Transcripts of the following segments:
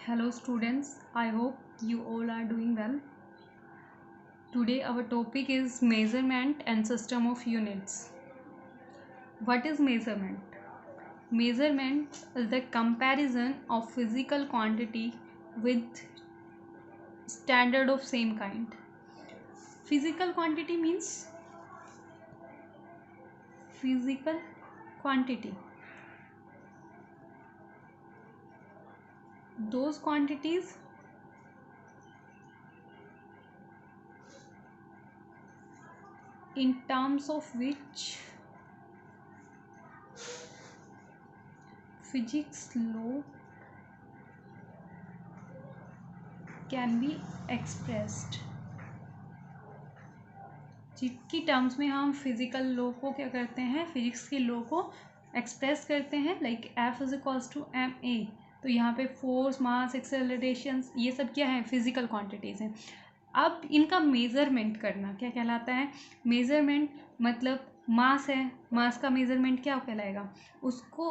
Hello students, I hope you all are doing well. Today our topic is measurement and system of units. What is measurement? Measurement is the comparison of physical quantity with standard of same kind. Physical quantity means physical quantity. Those quantities in terms of which physics law can be expressed. जिसकी terms में हम physical law को क्या करते हैं, physics के law को express करते हैं, like F is equals to M A. तो यहाँ पे फोर्स, मास, एक्सेलरेशन, ये सब क्या है, फिजिकल क्वांटिटीज़ हैं. अब इनका मेज़रमेंट करना क्या कहलाता है? मेज़रमेंट मतलब मास है, मास का मेज़रमेंट क्या कहलाएगा? उसको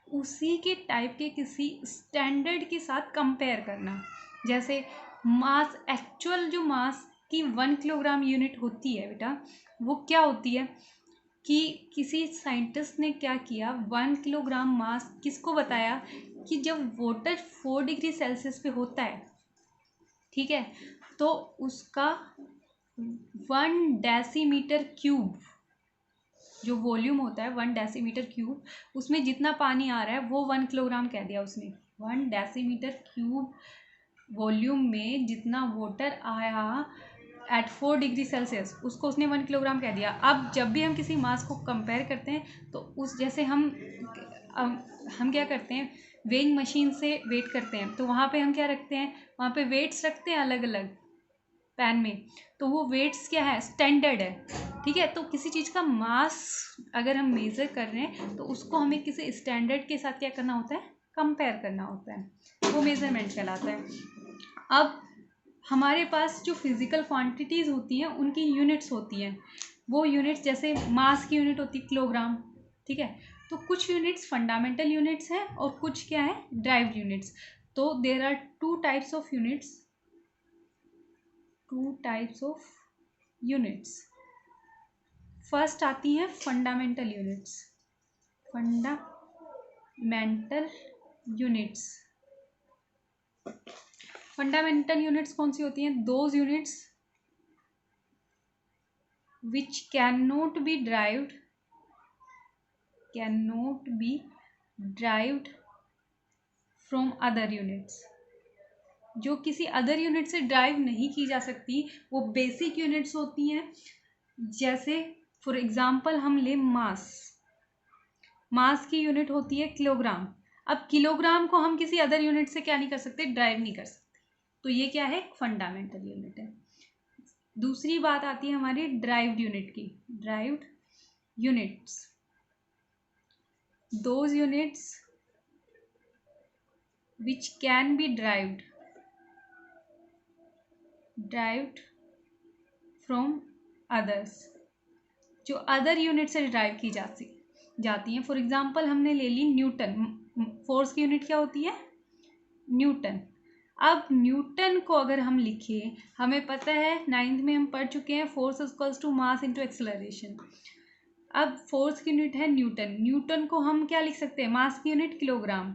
उसी के टाइप के किसी स्टैंडर्ड के साथ कंपेयर करना. जैसे मास, एक्चुअल जो मास की 1 किलोग्राम यूनिट होती है बेटा, वो क्या होती है कि किसी साइंटिस्ट ने क्या किया, 1 किलोग्राम मास किसको बताया कि जब वाटर 4 डिग्री सेल्सियस पे होता है, ठीक है, तो उसका 1 डेसीमीटर क्यूब जो वॉल्यूम होता है, 1 डेसीमीटर क्यूब, उसमें जितना पानी आ रहा है वो 1 किलोग्राम कह दिया उसने. 1 डेसीमीटर क्यूब वॉल्यूम में जितना वाटर आया एट 4 डिग्री सेल्सियस, उसको उसने 1 किलोग्राम कह दिया. अब जब भी हम किसी मास को कंपेयर करते हैं तो उस जैसे हम क्या करते हैं, वेइंग मशीन से वेट करते हैं, तो वहाँ पे हम क्या रखते हैं, वहाँ पे वेट्स रखते हैं अलग अलग पैन में. तो वो वेट्स क्या है, स्टैंडर्ड है, ठीक है. तो किसी चीज़ का मास अगर हम मेज़र कर रहे हैं तो उसको हमें किसी स्टैंडर्ड के साथ क्या करना होता है, कंपेयर करना होता है. वो मेज़रमेंट कहलाता है. अब हमारे पास जो फिज़िकल क्वांटिटीज़ होती हैं उनकी यूनिट्स होती हैं. वो यूनिट्स जैसे मास की यूनिट होती है किलोग्राम, ठीक है. तो कुछ यूनिट्स फंडामेंटल यूनिट्स हैं और कुछ क्या है, ड्राइव्ड यूनिट्स. तो there are two types of units. First आती हैं फंडामेंटल यूनिट्स. फंडामेंटल यूनिट्स कौन सी होती हैं? Those units which cannot be derived from other units. जो किसी अदर यूनिट से ड्राइव नहीं की जा सकती, वो बेसिक यूनिट्स होती हैं. जैसे फॉर एग्जांपल हम ले मास की यूनिट होती है किलोग्राम. अब किलोग्राम को हम किसी अदर यूनिट से क्या नहीं कर सकते, ड्राइव नहीं कर सकते. तो ये क्या है, फंडामेंटल यूनिट है. दूसरी बात आती है हमारी ड्राइव्ड यूनिट की. Derived units, those units which can be derived from others, जो अदर यूनिट से ड्राइव की जाती हैं. फॉर एग्जांपल हमने ले ली न्यूटन. फोर्स की यूनिट क्या होती है, न्यूटन. अब न्यूटन को अगर हम लिखें, हमें पता है 9th में हम पढ़ चुके हैं, force equals to mass into acceleration. अब फोर्स की यूनिट है न्यूटन. न्यूटन को हम क्या लिख सकते हैं, मास की यूनिट किलोग्राम,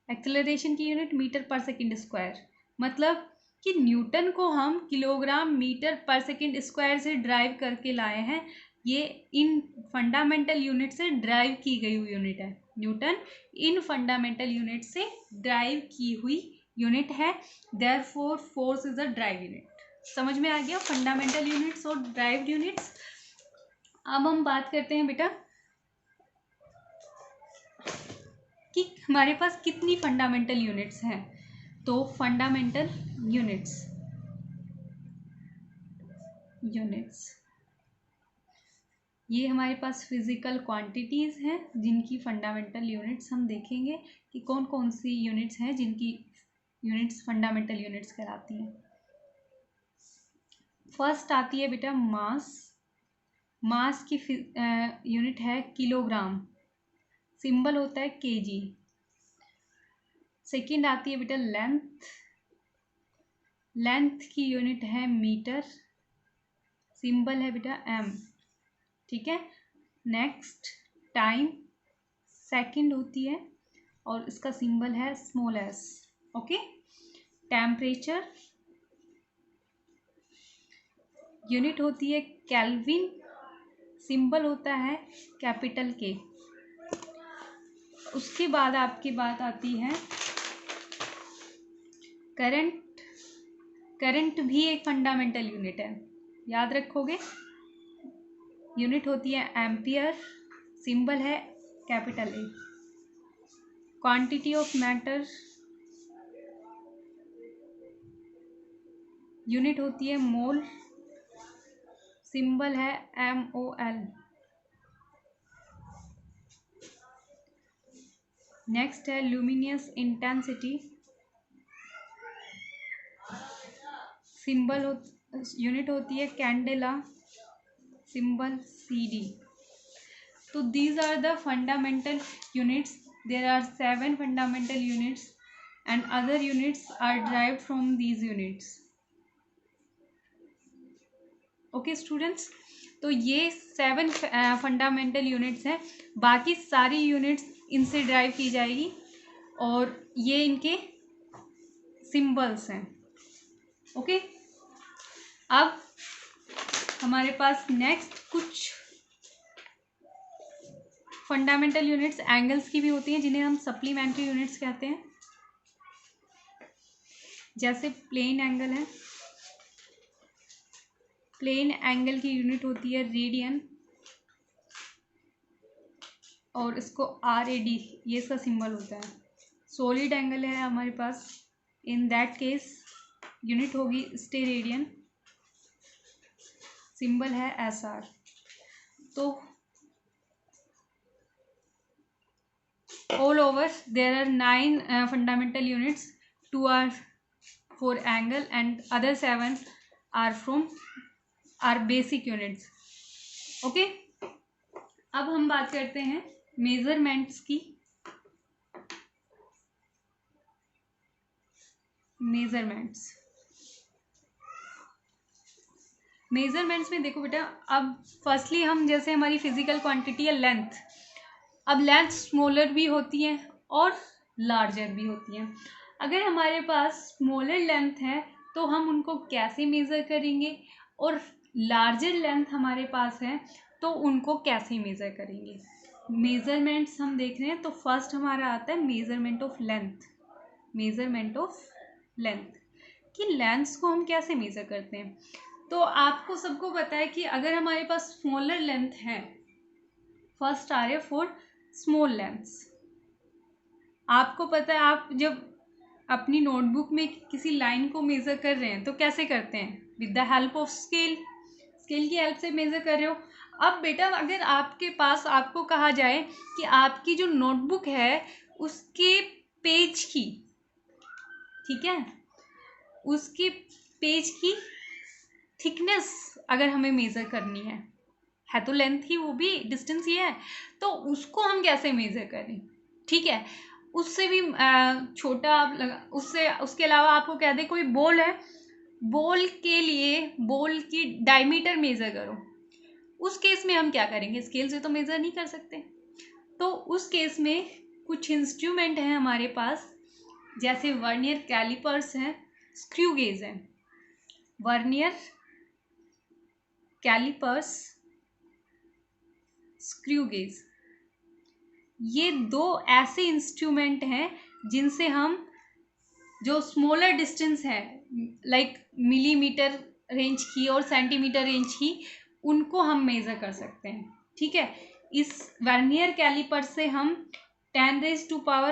एक्सेलरेशन की यूनिट मीटर पर सेकंड स्क्वायर. मतलब कि न्यूटन को हम किलोग्राम मीटर पर सेकंड स्क्वायर से ड्राइव करके लाए हैं. ये इन फंडामेंटल यूनिट से ड्राइव की गई हुई यूनिट है. न्यूटन इन फंडामेंटल यूनिट से ड्राइव की हुई यूनिट है. Therefore force is a drive unit. समझ में आ गया फंडामेंटल यूनिट्स और ड्राइव्ड यूनिट्स. अब हम बात करते हैं बेटा कि हमारे पास कितनी फंडामेंटल यूनिट्स हैं. तो फंडामेंटल यूनिट्स ये हमारे पास फिजिकल क्वांटिटीज़ हैं जिनकी फंडामेंटल यूनिट्स हम देखेंगे कि कौन कौन सी यूनिट्स हैं जिनकी यूनिट्स फंडामेंटल यूनिट्स कहलाती हैं. फर्स्ट आती है बेटा मास की यूनिट है किलोग्राम. सिंबल होता है केजी. सेकंड आती है बेटा लेंथ, लेंथ की यूनिट है मीटर, सिंबल है बेटा एम, ठीक है। नेक्स्ट टाइम, सेकंड होती है और इसका सिंबल है small S, okay. Temperature, unit होती है केल्विन, सिंबल होता है कैपिटल के। उसके बाद आपकी बात आती है करंट, करंट भी एक फंडामेंटल यूनिट है, याद रखोगे। यूनिट होती है एम्पियर, सिंबल है capital A. Quantity of matter, unit होती है मोल, सिंबल है MOL। नेक्स्ट है ल्यूमिनियस इंटेंसिटी, सिंबल यूनिट होती है कैंडेला, सिंबल CD। तो these are the fundamental units. There are 7 fundamental units and other units are derived from these units. Okay students, तो ये 7 fundamental units हैं, बाकी सारी यूनिट्स इनसे ड्राइव की जाएगी और ये इनके सिंबल्स हैं, ओके। अब हमारे पास नेक्स्ट कुछ फंडामेंटल यूनिट्स एंगल्स की भी होती हैं, जिन्हें हम सप्लीमेंट्री यूनिट्स कहते हैं। जैसे प्लेन एंगल है, प्लेन एंगल की यूनिट होती है रेडियन और इसको RAD, ये इसका सिंबल होता है। सॉलिड एंगल है हमारे पास, इन दैट केस यूनिट होगी स्टेरेडियन, सिंबल है SR। तो all over there are 9 fundamental units, 2 are for angle and other 7 are basic units, okay। अब हम बात करते हैं मेजरमेंट्स की। मेजरमेंट्स में देखो बेटा, अब फर्स्टली हम जैसे हमारी फिजिकल क्वांटिटी है लेंथ, अब लेंथ स्मॉलर भी होती है और लार्जर भी होती है। अगर हमारे पास स्मॉलर लेंथ है तो हम उनको कैसे मेज़र करेंगे, और लार्जर लेंथ हमारे पास है तो उनको कैसे मेज़र करेंगे। मेज़रमेंट्स हम देख रहे हैं, तो फर्स्ट हमारा आता है measurement of length. Measurement of length कि लेंथ्स को हम कैसे मेज़र करते हैं। तो आपको सबको पता है कि अगर हमारे पास स्मॉलर लेंथ है, फर्स्ट आ रहे फॉर स्मॉल लेंथ्स। आपको पता है आप जब अपनी नोटबुक में किसी लाइन को मेज़र कर रहे हैं तो कैसे करते हैं, with the help of scale, scale की हेल्प से मेज़र कर रहे हो। अब बेटा अगर आपके पास आपको कहा जाए कि आपकी जो नोटबुक है उसके पेज की, ठीक है, उसके पेज की थिकनेस अगर हमें मेज़र करनी है तो लेंथ ही वो भी डिस्टेंस ही है, तो उसको हम कैसे मेज़र करें, ठीक है। उससे भी छोटा उससे उसके अलावा आपको कह दें कोई बॉल है, बॉल के लिए बॉल की डायमीटर मेज़र करो, उस केस में हम क्या करेंगे, स्केल से तो मेज़र नहीं कर सकते। तो उस केस में कुछ इंस्ट्रूमेंट हैं हमारे पास, जैसे वर्नियर कैलिपर्स हैं, स्क्रू गेज हैं। वर्नियर कैलिपर्स, स्क्रू गेज, ये दो ऐसे इंस्ट्रूमेंट हैं जिनसे हम जो स्मॉलर डिस्टेंस है, लाइक मिलीमीटर रेंज की और सेंटीमीटर रेंज की, उनको हम मेज़र कर सकते हैं, ठीक है। इस वर्नियर कैलिपर से हम 10⁻⁻⁴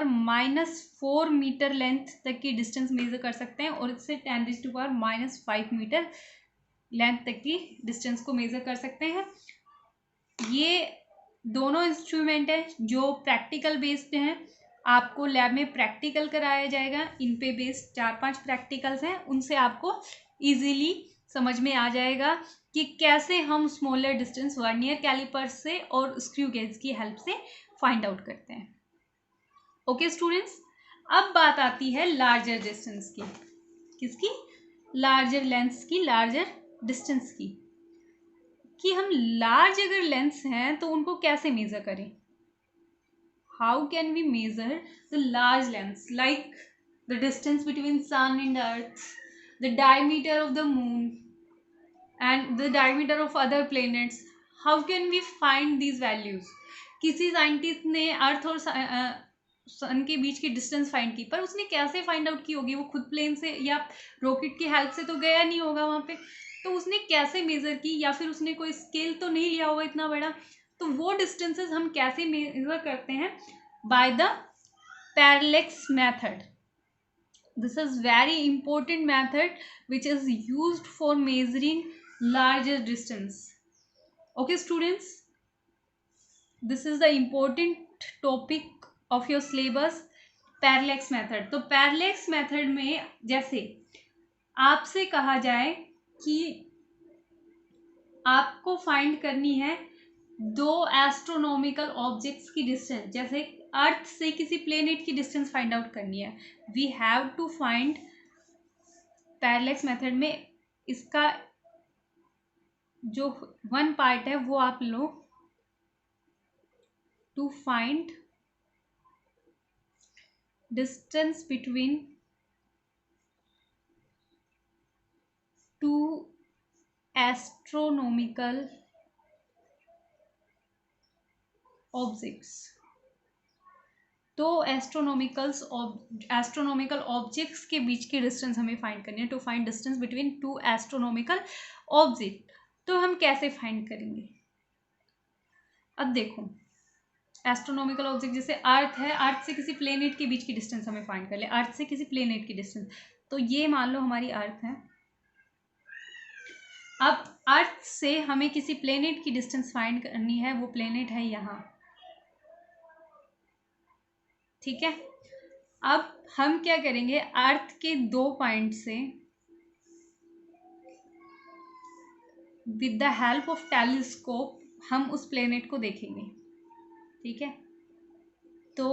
मीटर लेंथ तक की डिस्टेंस मेज़र कर सकते हैं, और इससे 10⁻⁵ मीटर लेंथ तक की डिस्टेंस को मेज़र कर सकते हैं। ये दोनों इंस्ट्रूमेंट हैं जो प्रैक्टिकल बेस्ड हैं, आपको लैब में प्रैक्टिकल कराया जाएगा। इन पे बेस्ड 4-5 प्रैक्टिकल्स हैं, उनसे आपको इजीली समझ में आ जाएगा कि कैसे हम स्मॉलर डिस्टेंस वर्नियर कैलिपर से और स्क्रू गेज की हेल्प से फाइंड आउट करते हैं। ओके स्टूडेंट्स, अब बात आती है लार्जर डिस्टेंस की। किसकी? लार्जर लेंस की, लार्जर डिस्टेंस की। कि हम लार्ज अगर लेंस हैं तो उनको कैसे मेजर करें? How can we measure the large lengths, like the distance between sun and earth, the diameter of the moon and the diameter of other planets? How can we find these values? किसी scientist ने earth और सन के बीच की distance find की, पर उसने कैसे फाइंड आउट की होगी? वो खुद प्लेन से या रॉकेट की हेल्प से तो गया नहीं होगा वहां पे, तो उसने कैसे मेजर की? या फिर उसने कोई स्केल तो नहीं लिया होगा इतना बड़ा। तो वो डिस्टेंसेस हम कैसे मेजर करते हैं? By the parallax method. This is very important method which is used for measuring larger distance. Okay students, this is the important topic of your syllabus, parallax method. तो पैरेलैक्स मेथड में जैसे आपसे कहा जाए कि आपको फाइंड करनी है दो एस्ट्रोनॉमिकल ऑब्जेक्ट्स की डिस्टेंस, जैसे अर्थ से किसी प्लेनेट की डिस्टेंस फाइंड आउट करनी है. We have to find, parallax method में इसका जो वन पार्ट है वो आप लो, to find distance between two astronomical objects. तो एस्ट्रोनॉमिकल ऑब्जेक्ट्स के बीच की डिस्टेंस हमें फाइंड करनी है. To find distance between two astronomical object. तो हम कैसे फाइंड करेंगे? अब देखो, एस्ट्रोनॉमिकल ऑब्जेक्ट जैसे अर्थ है, अर्थ से किसी प्लेनेट के बीच की डिस्टेंस हमें फाइंड कर ले. अर्थ से किसी प्लेनेट की डिस्टेंस, तो ये मान लो हमारी अर्थ है. अब अर्थ से हमें किसी प्लेनेट की डिस्टेंस फाइंड करनी है, वो प्लेनेट है यहाँ. ठीक है. अब हम क्या करेंगे, अर्थ के दो पॉइंट से with the help of telescope हम उस प्लेनेट को देखेंगे. ठीक है. तो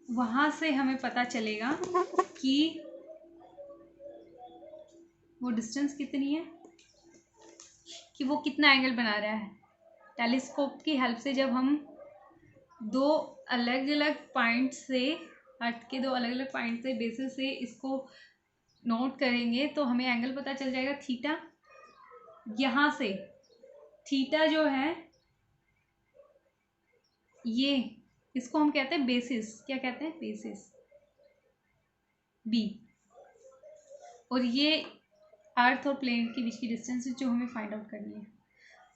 वहां से हमें पता चलेगा कि वो डिस्टेंस कितनी है, कि वो कितना एंगल बना रहा है. टेलीस्कोप की हेल्प से जब हम दो अलग अलग पॉइंट से, अर्थ के दो अलग अलग पॉइंट से बेसिस से इसको नोट करेंगे तो हमें एंगल पता चल जाएगा थीटा. यहाँ से थीटा जो है ये, इसको हम कहते हैं बेसिस. क्या कहते हैं? Basis, B. और ये अर्थ और प्लेन के बीच की डिस्टेंस जो हमें फाइंड आउट करनी है.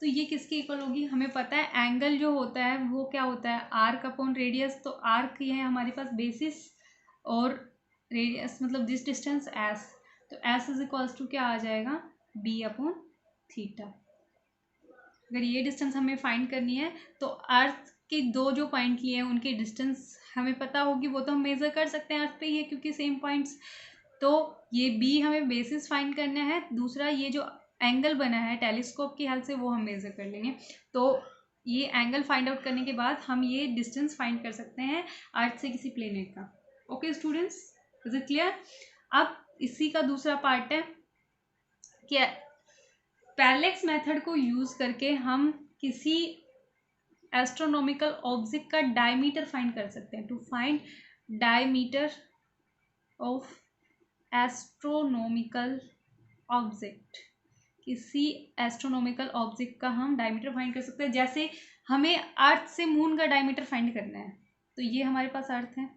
तो ये किसके इक्वल होगी? हमें पता है एंगल जो होता है वो क्या होता है, आर्क अपॉन रेडियस. तो आर्क ये है हमारे पास बेसिस और रेडियस मतलब दिस डिस्टेंस एस. तो एस इज इक्वल्स टू क्या आ जाएगा, बी अपॉन थीटा. अगर ये डिस्टेंस हमें फाइंड करनी है तो अर्थ के दो जो पॉइंट लिए हैं उनकी डिस्टेंस हमें पता होगी, वो तो हम मेजर कर सकते हैं अर्थ पे ही है क्योंकि सेम पॉइंट्स. तो ये बी हमें बेसिस फाइंड करना है. दूसरा ये जो एंगल बना है टेलीस्कोप की हेल्प से वो हम मेजर कर लेंगे. तो ये एंगल फाइंड आउट करने के बाद हम ये डिस्टेंस फाइंड कर सकते हैं अर्थ से किसी प्लेनेट का. Okay students, is it clear? अब इसी का दूसरा पार्ट है कि पैरेलैक्स मेथड को यूज करके हम किसी एस्ट्रोनॉमिकल ऑब्जेक्ट का डायमीटर फाइंड कर सकते हैं. To find diameter of astronomical object, किसी एस्ट्रोनॉमिकल ऑब्जेक्ट का हम डायमीटर फाइंड कर सकते हैं. जैसे हमें अर्थ से मून का डायमीटर फाइंड करना है, तो ये हमारे पास अर्थ है.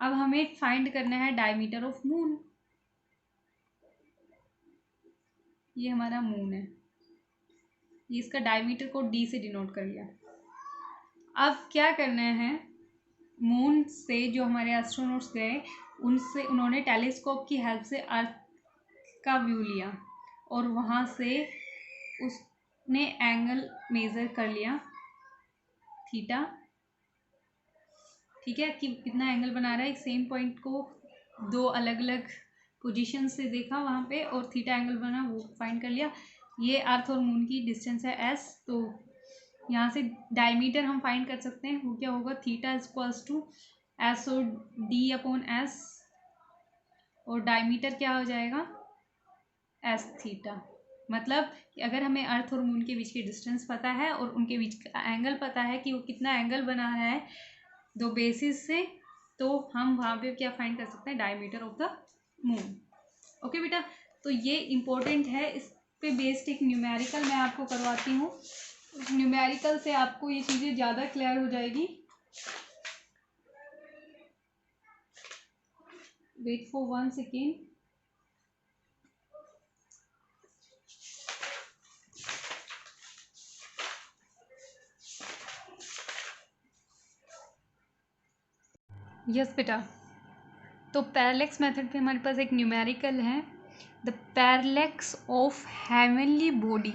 अब हमें फाइंड करना है डायमीटर ऑफ मून. ये हमारा मून है, ये इसका डायमीटर को डी से डिनोट कर लिया. अब क्या करना है, मून से जो हमारे एस्ट्रोनॉट्स गए उनसे उन्होंने टेलीस्कोप की हेल्प से अर्थ का व्यू लिया और वहाँ से उसने एंगल मेज़र कर लिया थीटा. ठीक है, कि कितना एंगल बना रहा है. एक सेम पॉइंट को दो अलग अलग पोजीशन से देखा वहाँ पे और थीटा एंगल बना, वो फाइंड कर लिया. ये अर्थ और मून की डिस्टेंस है एस. तो यहाँ से डायमीटर हम फाइंड कर सकते हैं, वो क्या होगा, theta is equals to S O D upon S, और डायमीटर क्या हो जाएगा, एस थीटा। मतलब कि अगर हमें अर्थ और मून के बीच की डिस्टेंस पता है और उनके बीच का एंगल पता है कि वो कितना एंगल बना है दो बेसिस से, तो हम वहाँ पे क्या फाइंड कर सकते हैं, diameter of the moon. Okay बेटा, तो ये इम्पोर्टेंट है। इस पे बेस्ड एक न्यूमेरिकल मैं आपको करवाती हूँ, उस न्यूमेरिकल से आपको ये चीज़ें ज़्यादा क्लियर हो जाएगी। Wait for 1 second. यस बेटा, तो पैरेलैक्स मेथड पे हमारे पास एक न्यूमेरिकल है, the parallax of heavenly body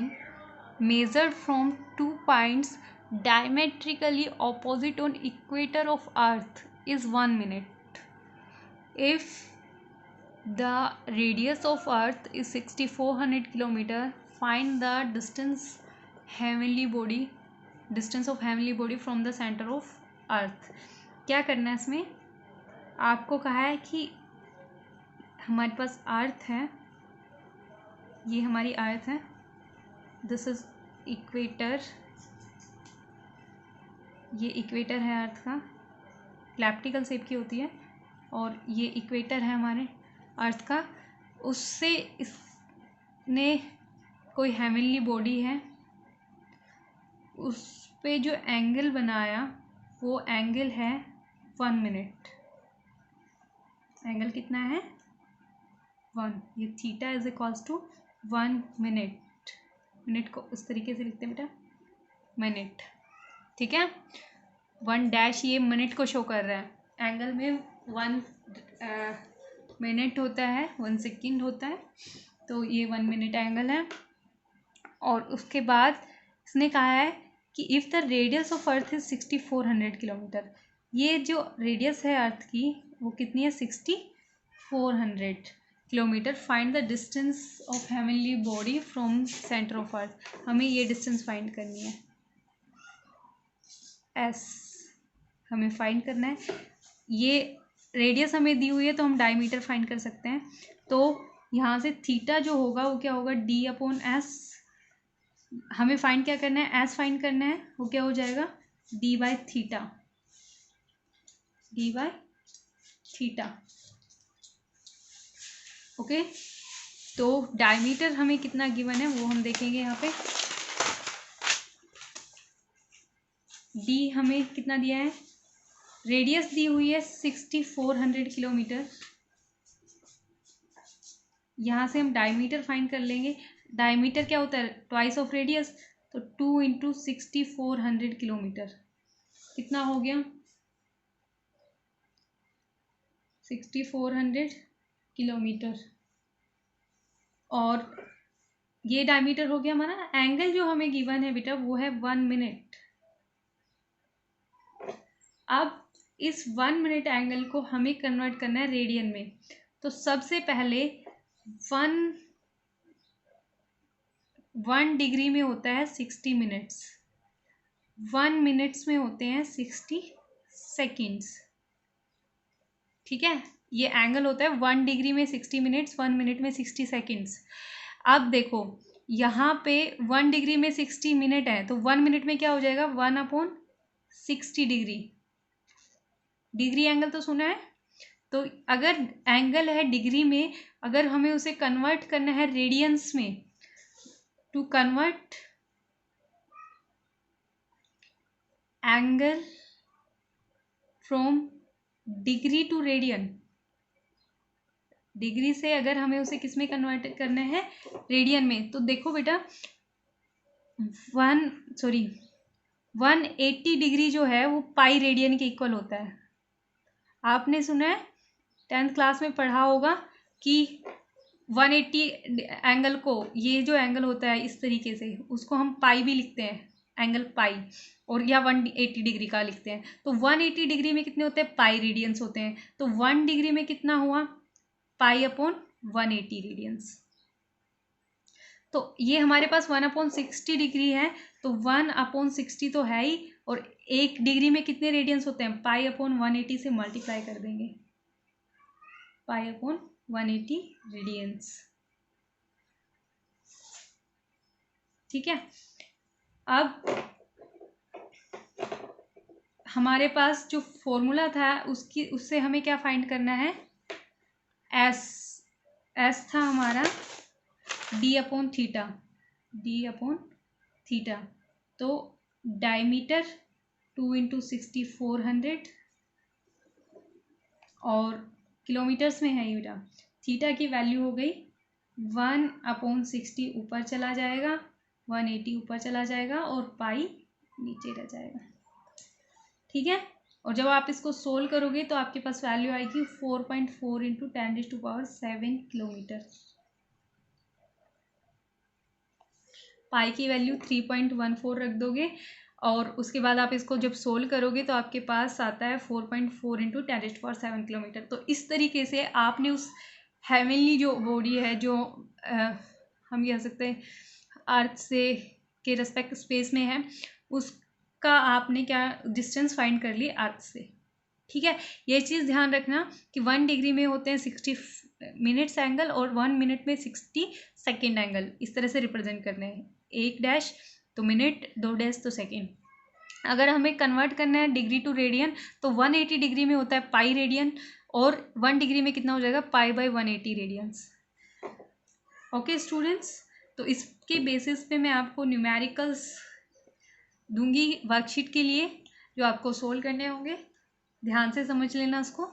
measured from 2 points diametrically opposite on equator of earth is 1 minute. If the radius of earth is 6400 km, find the distance of heavenly body from the center of earth. क्या करना है इसमें, आपको कहा है कि हमारे पास अर्थ है, ये हमारी अर्थ है, दिस इज इक्वेटर, ये इक्वेटर है अर्थ का, इलिप्टिकल शेप की होती है, और ये इक्वेटर है हमारे अर्थ का। उससे इसने कोई हेवनली बॉडी है, उस पे जो एंगल बनाया वो एंगल है 1 मिनट। एंगल कितना है, 1। ये theta is equals to 1 minute. Minute को उस तरीके से लिखते हैं बेटा, मिनट, ठीक है। 1 डैश ये मिनट को शो कर रहा है, एंगल में 1 मिनट होता है, 1 सेकेंड होता है, तो ये 1 मिनट एंगल है। और उसके बाद इसने कहा है कि if the radius of earth is 6400 kilometre, ये जो रेडियस है अर्थ की वो कितनी है, 6400 kilometre. Find the distance of heavenly body from centre of earth, हमें ये डिस्टेंस फाइंड करनी है, एस हमें फाइंड करना है। ये रेडियस हमें दी हुई है तो हम डायमीटर फाइंड कर सकते हैं। तो यहाँ से थीटा जो होगा वो क्या होगा, डी अपॉन एस। हमें फाइंड क्या करना है, एस फाइंड करना है, वो क्या हो जाएगा, D by theta, D by theta. Okay, तो डायमीटर हमें कितना गिवन है वो हम देखेंगे यहाँ पे। डी हमें कितना दिया है, रेडियस दी हुई है 6400 किलोमीटर। यहाँ से हम डायमीटर फाइंड कर लेंगे। डायमीटर क्या होता है, ट्वाइस ऑफ रेडियस, तो 2 इंटू 6400 किलोमीटर कितना हो गया, 6400 किलोमीटर। और ये डायमीटर हो गया हमारा। एंगल जो हमें गिवन है बेटा वो है 1 मिनट। अब इस 1 मिनट एंगल को हमें कन्वर्ट करना है रेडियन में। तो सबसे पहले 1 डिग्री में होता है 60 मिनट्स, 1 मिनट्स में होते हैं 60 सेकेंड्स, ठीक है। ये एंगल होता है 1 डिग्री में 60 मिनट्स, 1 मिनट में 60 सेकेंड्स। अब देखो यहाँ पे 1 डिग्री में 60 मिनट है, तो 1 मिनट में क्या हो जाएगा, 1 अपॉन 60 डिग्री। डिग्री एंगल तो सुना है, तो अगर एंगल है डिग्री में, अगर हमें उसे कन्वर्ट करना है रेडियंस में, to convert angle from degree to radian, degree से अगर हमें उसे किस में कन्वर्ट करना है, रेडियन में, तो देखो बेटा 180 डिग्री जो है वो पाई रेडियन के इक्वल होता है। आपने सुना है 10th क्लास में पढ़ा होगा कि 180 एंगल को, ये जो एंगल होता है इस तरीके से, उसको हम पाई भी लिखते हैं, एंगल पाई, और या 180 डिग्री का लिखते हैं। तो 180 डिग्री में कितने होते हैं, पाई रेडियंस होते हैं। तो 1 डिग्री में कितना हुआ, पाई अपॉन 180 रेडियंस। तो ये हमारे पास 1 अपॉन 60 डिग्री है, तो 1/60 तो है ही, और 1 डिग्री में कितने रेडियंस होते हैं, π/180 से मल्टीप्लाई कर देंगे, π/180 रेडियंस। ठीक है, अब हमारे पास जो फॉर्मूला था उससे हमें क्या फाइंड करना है, एस था हमारा d/थीटा, तो डायमीटर 2 × 60 400, और किलोमीटर्स में है ये बेटा। थीटा की वैल्यू हो गई 1/60, ऊपर चला जाएगा, 180 ऊपर चला जाएगा, और पाई नीचे रह जाएगा। ठीक है, और जब आप इसको सोल्व करोगे तो आपके पास वैल्यू आएगी 4.4 × 10⁻7 किलोमीटर। पाई की वैल्यू 3.14 रख दोगे, और उसके बाद आप इसको जब सोल्व करोगे तो आपके पास आता है 4.4 × 10⁻7 किलोमीटर। तो इस तरीके से आपने उस हेवनली जो बॉडी है, जो हम कह सकते हैं अर्थ से के रेस्पेक्ट स्पेस में है, उसका आपने क्या डिस्टेंस फाइंड कर ली अर्थ से। ठीक है, ये चीज़ ध्यान रखना कि 1 डिग्री में होते हैं 60 मिनट्स एंगल, और 1 मिनट में 60 सेकेंड एंगल, इस तरह से रिप्रेजेंट करने हैं। 1 डैश तो मिनट, 2 डैश तो सेकेंड। अगर हमें कन्वर्ट करना है डिग्री टू रेडियन, तो 180 डिग्री में होता है पाई रेडियन, और 1 डिग्री में कितना हो जाएगा, π/180 रेडियंस। ओके स्टूडेंट्स, तो इसके बेसिस पे मैं आपको न्यूमेरिकल्स दूंगी वर्कशीट के लिए, जो आपको सोल्व करने होंगे। ध्यान से समझ लेना उसको।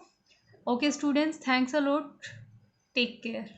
Okay students, thanks a lot, take care.